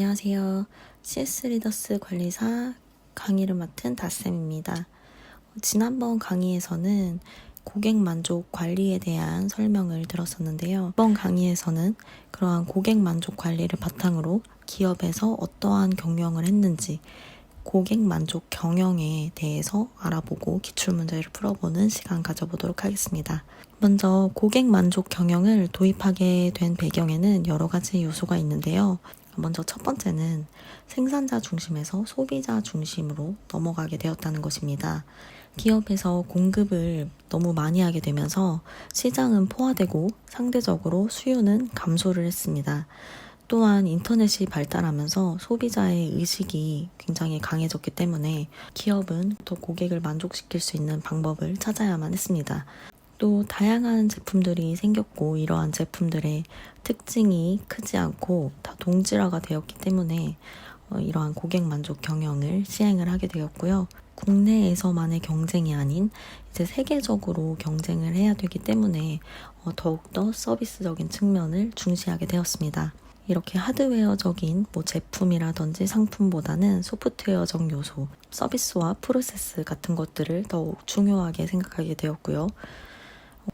안녕하세요. CS 리더스 관리사 강의를 맡은 다쌤입니다. 지난번 강의에서는 고객 만족 관리에 대한 설명을 들었었는데요. 이번 강의에서는 그러한 고객 만족 관리를 바탕으로 기업에서 어떠한 경영을 했는지 고객 만족 경영에 대해서 알아보고 기출문제를 풀어보는 시간 가져보도록 하겠습니다. 먼저 고객 만족 경영을 도입하게 된 배경에는 여러 가지 요소가 있는데요. 먼저 첫 번째는 생산자 중심에서 소비자 중심으로 넘어가게 되었다는 것입니다. 기업에서 공급을 너무 많이 하게 되면서 시장은 포화되고 상대적으로 수요는 감소를 했습니다. 또한 인터넷이 발달하면서 소비자의 의식이 굉장히 강해졌기 때문에 기업은 더 고객을 만족시킬 수 있는 방법을 찾아야만 했습니다. 또 다양한 제품들이 생겼고 이러한 제품들의 특징이 크지 않고 다 동질화가 되었기 때문에 이러한 고객 만족 경영을 시행을 하게 되었고요. 국내에서만의 경쟁이 아닌 이제 세계적으로 경쟁을 해야 되기 때문에 더욱더 서비스적인 측면을 중시하게 되었습니다. 이렇게 하드웨어적인 제품이라든지 상품보다는 소프트웨어적 요소, 서비스와 프로세스 같은 것들을 더욱 중요하게 생각하게 되었고요.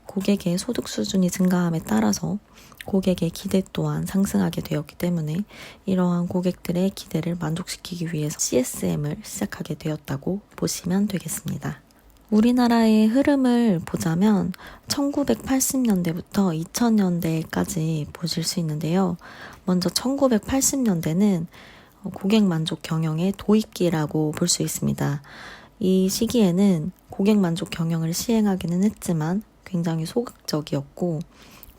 고객의 소득 수준이 증가함에 따라서 고객의 기대 또한 상승하게 되었기 때문에 이러한 고객들의 기대를 만족시키기 위해서 CSM을 시작하게 되었다고 보시면 되겠습니다. 우리나라의 흐름을 보자면 1980년대부터 2000년대까지 보실 수 있는데요. 먼저 1980년대는 고객 만족 경영의 도입기라고 볼 수 있습니다. 이 시기에는 고객 만족 경영을 시행하기는 했지만 굉장히 소극적이었고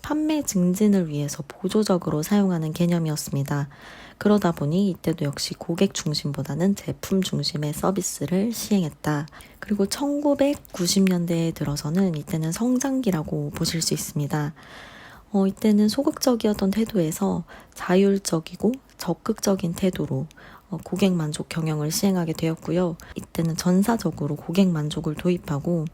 판매 증진을 위해서 보조적으로 사용하는 개념이었습니다. 그러다 보니 이때도 역시 고객 중심보다는 제품 중심의 서비스를 시행했다. 그리고 1990년대에 들어서는 이때는 성장기라고 보실 수 있습니다. 이때는 소극적이었던 태도에서 자율적이고 적극적인 태도로 고객 만족 경영을 시행하게 되었고요. 이때는 전사적으로 고객 만족을 도입하고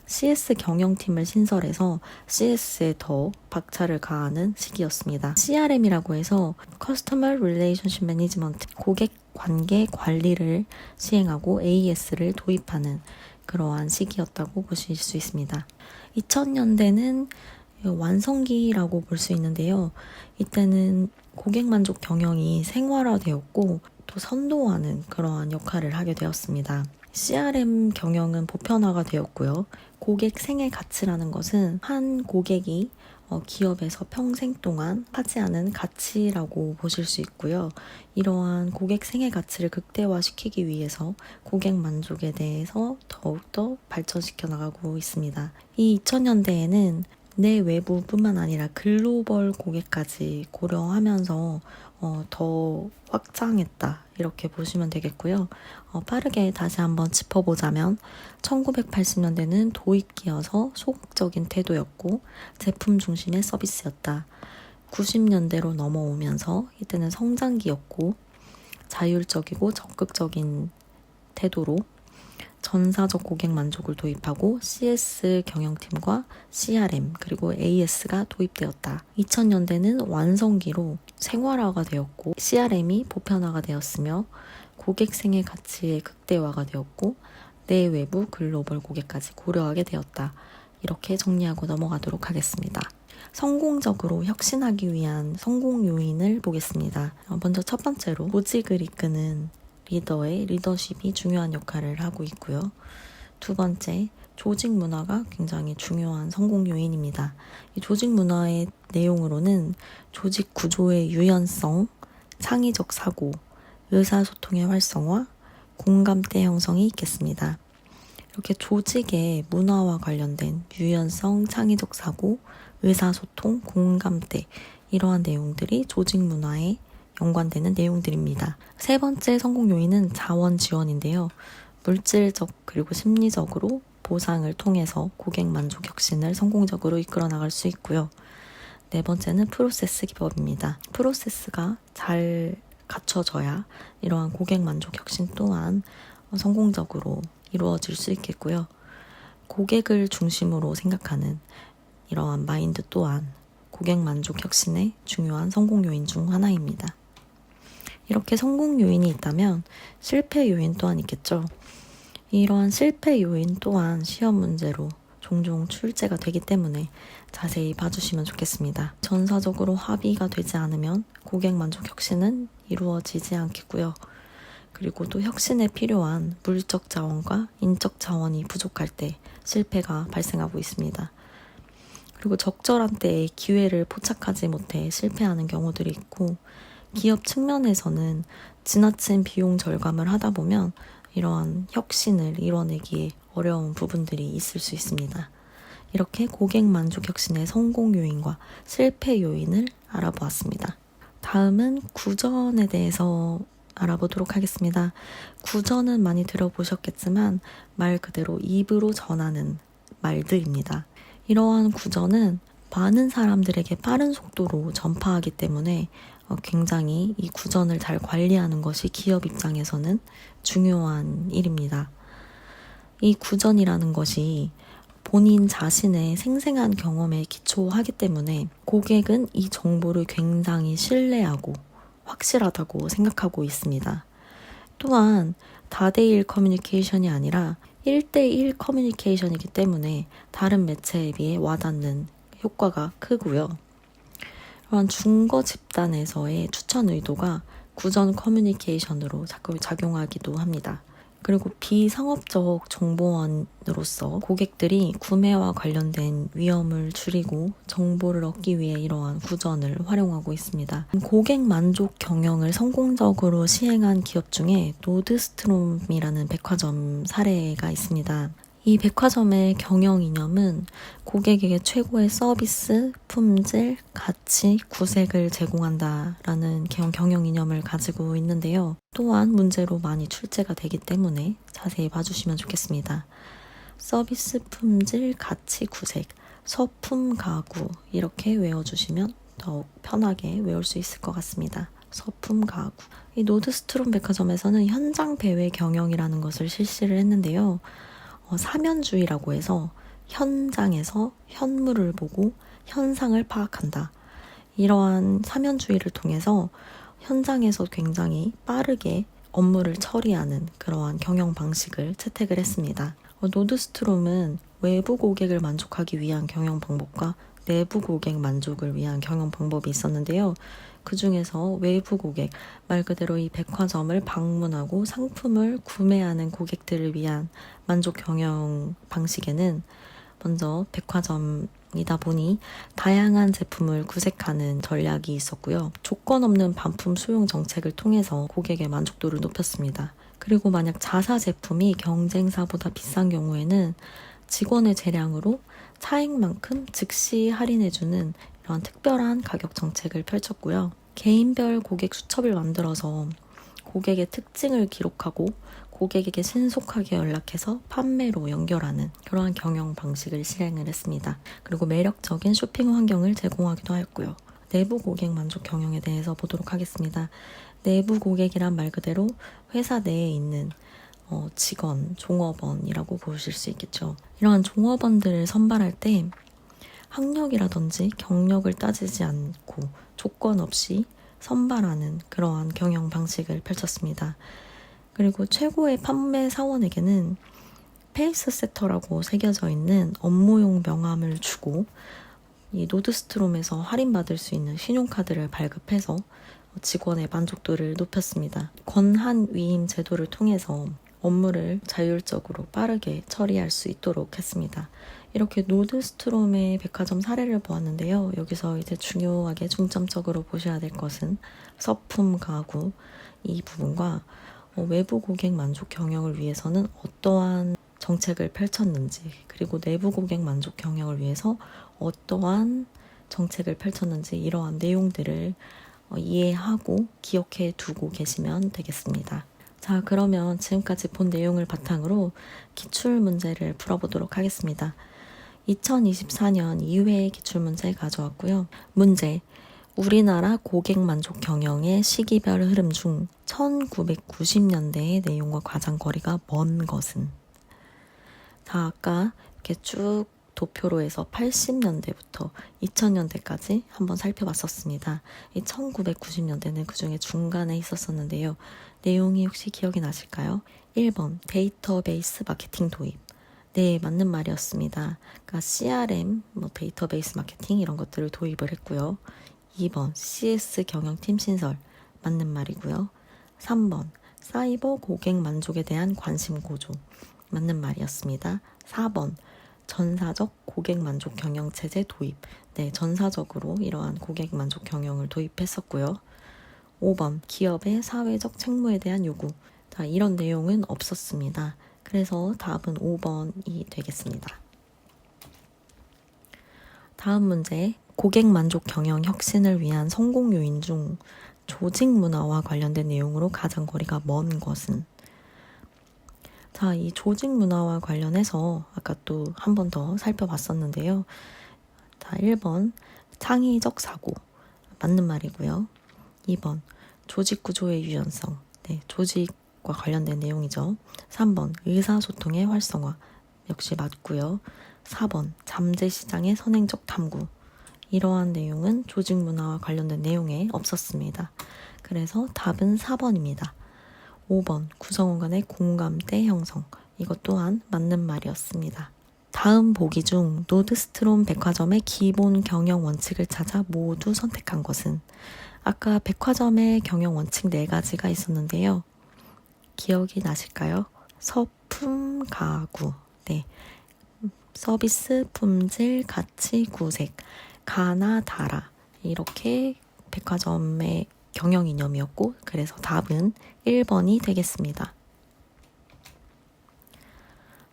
CS 경영팀을 신설해서 CS에 더 박차를 가하는 시기였습니다. CRM이라고 해서 Customer Relationship Management, 고객 관계 관리를 시행하고 AS를 도입하는 그러한 시기였다고 보실 수 있습니다. 2000년대는 완성기라고 볼 수 있는데요. 이때는 고객 만족 경영이 생활화되었고 또 선도하는 그러한 역할을 하게 되었습니다. CRM 경영은 보편화가 되었고요. 고객 생애 가치라는 것은 한 고객이 기업에서 평생 동안 하지 않은 가치라고 보실 수 있고요. 이러한 고객 생애 가치를 극대화시키기 위해서 고객 만족에 대해서 더욱더 발전시켜 나가고 있습니다. 이 2000년대에는 내 외부뿐만 아니라 글로벌 고객까지 고려하면서 더 확장했다 이렇게 보시면 되겠고요. 빠르게 다시 한번 짚어보자면 1980년대는 도입기여서 소극적인 태도였고 제품 중심의 서비스였다. 90년대로 넘어오면서 이때는 성장기였고 자율적이고 적극적인 태도로 전사적 고객 만족을 도입하고 CS 경영팀과 CRM 그리고 AS가 도입되었다. 2000년대는 완성기로 생활화가 되었고 CRM이 보편화가 되었으며 고객 생애 가치의 극대화가 되었고 내외부 글로벌 고객까지 고려하게 되었다. 이렇게 정리하고 넘어가도록 하겠습니다. 성공적으로 혁신하기 위한 성공 요인을 보겠습니다. 먼저 첫 번째로 조직을 이끄는 리더의 리더십이 중요한 역할을 하고 있고요. 두 번째, 조직 문화가 굉장히 중요한 성공 요인입니다. 이 조직 문화의 내용으로는 조직 구조의 유연성, 창의적 사고, 의사소통의 활성화, 공감대 형성이 있겠습니다. 이렇게 조직의 문화와 관련된 유연성, 창의적 사고, 의사소통, 공감대 이러한 내용들이 조직 문화에 연관되는 내용들입니다. 세 번째 성공 요인은 자원 지원인데요. 물질적 그리고 심리적으로 보상을 통해서 고객 만족 혁신을 성공적으로 이끌어 나갈 수 있고요. 네 번째는 프로세스 기법입니다. 프로세스가 잘 갖춰져야 이러한 고객 만족 혁신 또한 성공적으로 이루어질 수 있겠고요. 고객을 중심으로 생각하는 이러한 마인드 또한 고객 만족 혁신의 중요한 성공 요인 중 하나입니다. 이렇게 성공 요인이 있다면 실패 요인 또한 있겠죠. 이러한 실패 요인 또한 시험 문제로 종종 출제가 되기 때문에 자세히 봐주시면 좋겠습니다. 전사적으로 합의가 되지 않으면 고객 만족 혁신은 이루어지지 않겠고요. 그리고 또 혁신에 필요한 물적 자원과 인적 자원이 부족할 때 실패가 발생하고 있습니다. 그리고 적절한 때에 기회를 포착하지 못해 실패하는 경우들이 있고, 기업 측면에서는 지나친 비용 절감을 하다 보면 이러한 혁신을 이뤄내기에 어려운 부분들이 있을 수 있습니다. 이렇게 고객 만족 혁신의 성공 요인과 실패 요인을 알아보았습니다. 다음은 구전에 대해서 알아보도록 하겠습니다. 구전은 많이 들어보셨겠지만 말 그대로 입으로 전하는 말들입니다. 이러한 구전은 많은 사람들에게 빠른 속도로 전파하기 때문에 굉장히 이 구전을 잘 관리하는 것이 기업 입장에서는 중요한 일입니다. 이 구전이라는 것이 본인 자신의 생생한 경험에 기초하기 때문에 고객은 이 정보를 굉장히 신뢰하고 확실하다고 생각하고 있습니다. 또한 다대일 커뮤니케이션이 아니라 1대1 커뮤니케이션이기 때문에 다른 매체에 비해 와닿는 효과가 크고요. 이런 중거 집단에서의 추천 의도가 구전 커뮤니케이션으로 작용하기도 합니다. 그리고 비상업적 정보원으로서 고객들이 구매와 관련된 위험을 줄이고 정보를 얻기 위해 이러한 구전을 활용하고 있습니다. 고객 만족 경영을 성공적으로 시행한 기업 중에 노드스트롬이라는 백화점 사례가 있습니다. 이 백화점의 경영 이념은 고객에게 최고의 서비스, 품질, 가치, 구색을 제공한다라는 경영 이념을 가지고 있는데요. 또한 문제로 많이 출제가 되기 때문에 자세히 봐주시면 좋겠습니다. 서비스, 품질, 가치, 구색, 서품, 가구 이렇게 외워주시면 더욱 편하게 외울 수 있을 것 같습니다. 서품, 가구. 이 노드스트롬 백화점에서는 현장 배회 경영이라는 것을 실시를 했는데요. 사면주의라고 해서 현장에서 현물을 보고 현상을 파악한다. 이러한 사면주의를 통해서 현장에서 굉장히 빠르게 업무를 처리하는 그러한 경영 방식을 채택을 했습니다. 노드스트롬은 외부 고객을 만족하기 위한 경영 방법과 내부 고객 만족을 위한 경영 방법이 있었는데요. 그 중에서 외부 고객, 말 그대로 이 백화점을 방문하고 상품을 구매하는 고객들을 위한 만족 경영 방식에는 먼저 백화점이다 보니 다양한 제품을 구색하는 전략이 있었고요. 조건 없는 반품 수용 정책을 통해서 고객의 만족도를 높였습니다. 그리고 만약 자사 제품이 경쟁사보다 비싼 경우에는 직원의 재량으로 차액만큼 즉시 할인해주는 이런 특별한 가격 정책을 펼쳤고요. 개인별 고객 수첩을 만들어서 고객의 특징을 기록하고 고객에게 신속하게 연락해서 판매로 연결하는 그러한 경영 방식을 실행을 했습니다. 그리고 매력적인 쇼핑 환경을 제공하기도 하였고요. 내부 고객 만족 경영에 대해서 보도록 하겠습니다. 내부 고객이란 말 그대로 회사 내에 있는 직원, 종업원이라고 보실 수 있겠죠. 이러한 종업원들을 선발할 때 학력이라든지 경력을 따지지 않고 조건 없이 선발하는 그러한 경영 방식을 펼쳤습니다. 그리고 최고의 판매 사원에게는 페이스세터라고 새겨져 있는 업무용 명함을 주고 이 노드스트롬에서 할인받을 수 있는 신용카드를 발급해서 직원의 만족도를 높였습니다. 권한 위임 제도를 통해서 업무를 자율적으로 빠르게 처리할 수 있도록 했습니다. 이렇게 노드스트롬의 백화점 사례를 보았는데요. 여기서 이제 중요하게 중점적으로 보셔야 될 것은 서품, 가구 이 부분과 외부 고객 만족 경영을 위해서는 어떠한 정책을 펼쳤는지, 그리고 내부 고객 만족 경영을 위해서 어떠한 정책을 펼쳤는지 이러한 내용들을 이해하고 기억해 두고 계시면 되겠습니다. 자, 그러면 지금까지 본 내용을 바탕으로 기출문제를 풀어보도록 하겠습니다. 2024년 2회의 기출문제 가져왔고요. 문제, 우리나라 고객 만족 경영의 시기별 흐름 중 1990년대의 내용과 가장 거리가 먼 것은? 자, 아까 이렇게 쭉 도표로 해서 80년대부터 2000년대까지 한번 살펴봤었습니다. 이 1990년대는 그 중에 중간에 있었었는데요. 내용이 혹시 기억이 나실까요? 1번 데이터베이스 마케팅 도입. 네, 맞는 말이었습니다. 그러니까 CRM, 데이터베이스 마케팅 이런 것들을 도입을 했고요. 2번 CS 경영팀 신설. 맞는 말이고요. 3번 사이버 고객 만족에 대한 관심 고조. 맞는 말이었습니다. 4번 전사적 고객 만족 경영 체제 도입. 네, 전사적으로 이러한 고객 만족 경영을 도입했었고요. 5번 기업의 사회적 책무에 대한 요구. 자, 이런 내용은 없었습니다. 그래서 답은 5번이 되겠습니다. 다음 문제, 고객 만족 경영 혁신을 위한 성공 요인 중 조직 문화와 관련된 내용으로 가장 거리가 먼 것은? 자, 이 조직 문화와 관련해서 아까 또 한 번 더 살펴봤었는데요. 자, 1번 창의적 사고. 맞는 말이고요. 2번 조직 구조의 유연성. 네, 조직과 관련된 내용이죠. 3번 의사소통의 활성화. 역시 맞고요. 4번 잠재시장의 선행적 탐구. 이러한 내용은 조직 문화와 관련된 내용에 없었습니다. 그래서 답은 4번입니다. 5번 구성원 간의 공감대 형성. 이것 또한 맞는 말이었습니다. 다음 보기 중 노드스트롬 백화점의 기본 경영 원칙을 찾아 모두 선택한 것은? 아까 백화점의 경영 원칙 4가지가 있었는데요. 기억이 나실까요? 서품, 가구. 네. 서비스, 품질, 가치, 구색. 가나 다라. 이렇게 백화점의 경영 이념이었고, 그래서 답은 1번이 되겠습니다.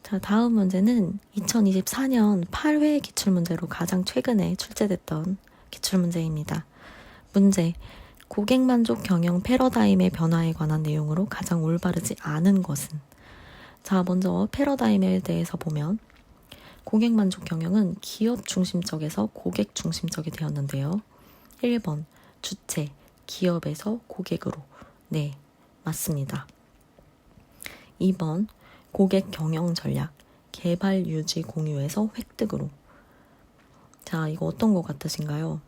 자, 다음 문제는 2024년 8회 기출문제로 가장 최근에 출제됐던 기출문제입니다. 문제, 고객만족 경영 패러다임의 변화에 관한 내용으로 가장 올바르지 않은 것은? 자, 먼저 패러다임에 대해서 보면 고객만족 경영은 기업 중심적에서 고객 중심적이 되었는데요. 1번, 주체, 기업에서 고객으로. 네, 맞습니다. 2번, 고객 경영 전략, 개발 유지 공유에서 획득으로. 자, 이거 어떤 것 같으신가요?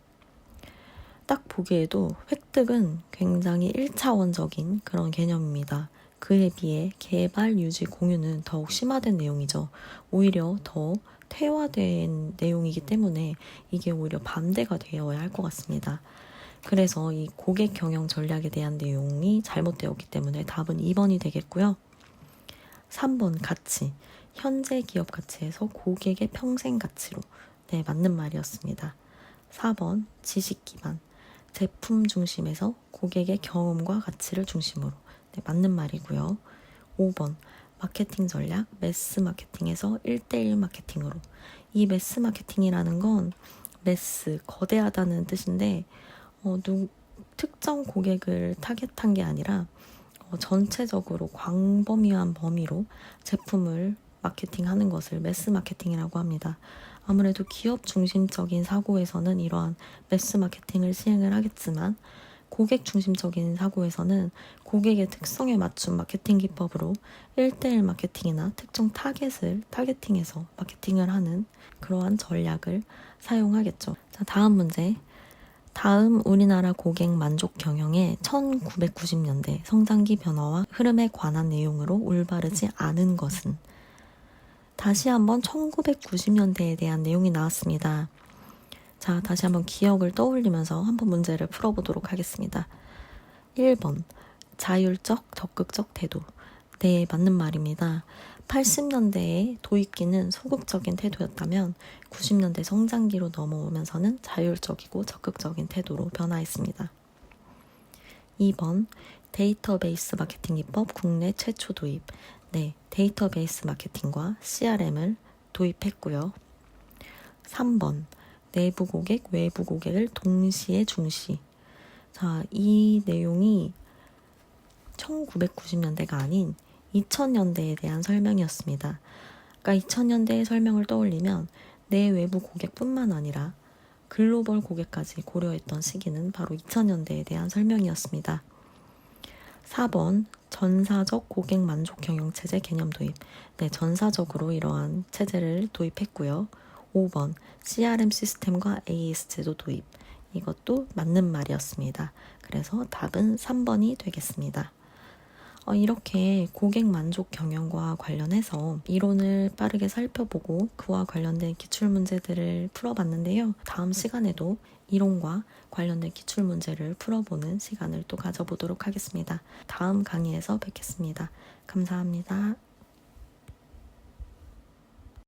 딱 보기에도 획득은 굉장히 1차원적인 그런 개념입니다. 그에 비해 개발 유지 공유는 더욱 심화된 내용이죠. 오히려 더 퇴화된 내용이기 때문에 이게 오히려 반대가 되어야 할 것 같습니다. 그래서 이 고객 경영 전략에 대한 내용이 잘못되었기 때문에 답은 2번이 되겠고요. 3번 가치, 현재 기업 가치에서 고객의 평생 가치로. 네, 맞는 말이었습니다. 4번 지식 기반, 제품 중심에서 고객의 경험과 가치를 중심으로. 네, 맞는 말이고요. 5번 마케팅 전략, 매스 마케팅에서 1대1 마케팅으로. 이 매스 마케팅이라는 건 매스, 거대하다는 뜻인데 특정 고객을 타겟한 게 아니라 전체적으로 광범위한 범위로 제품을 마케팅하는 것을 매스 마케팅이라고 합니다. 아무래도 기업 중심적인 사고에서는 이러한 매스 마케팅을 시행을 하겠지만 고객 중심적인 사고에서는 고객의 특성에 맞춘 마케팅 기법으로 1대1 마케팅이나 특정 타겟을 타겟팅해서 마케팅을 하는 그러한 전략을 사용하겠죠. 자, 다음 문제. 다음 우리나라 고객 만족 경영의 1990년대 성장기 변화와 흐름에 관한 내용으로 올바르지 않은 것은? 다시 한번 1990년대에 대한 내용이 나왔습니다. 자, 다시 한번 기억을 떠올리면서 한번 문제를 풀어보도록 하겠습니다. 1번, 자율적, 적극적 태도. 네, 맞는 말입니다. 80년대에 도입기는 소극적인 태도였다면 90년대 성장기로 넘어오면서는 자율적이고 적극적인 태도로 변화했습니다. 2번, 데이터베이스 마케팅 기법 국내 최초 도입. 네, 데이터베이스 마케팅과 CRM을 도입했고요. 3번, 내부 고객, 외부 고객을 동시에 중시. 자, 이 내용이 1990년대가 아닌 2000년대에 대한 설명이었습니다. 그러니까 2000년대의 설명을 떠올리면 내 외부 고객뿐만 아니라 글로벌 고객까지 고려했던 시기는 바로 2000년대에 대한 설명이었습니다. 4번, 전사적 고객 만족 경영 체제 개념 도입. 네, 전사적으로 이러한 체제를 도입했고요. 5번 CRM 시스템과 AS 제도 도입. 이것도 맞는 말이었습니다. 그래서 답은 3번이 되겠습니다. 이렇게 고객 만족 경영과 관련해서 이론을 빠르게 살펴보고 그와 관련된 기출문제들을 풀어봤는데요. 다음 시간에도 이론과 관련된 기출문제를 풀어보는 시간을 또 가져보도록 하겠습니다. 다음 강의에서 뵙겠습니다. 감사합니다.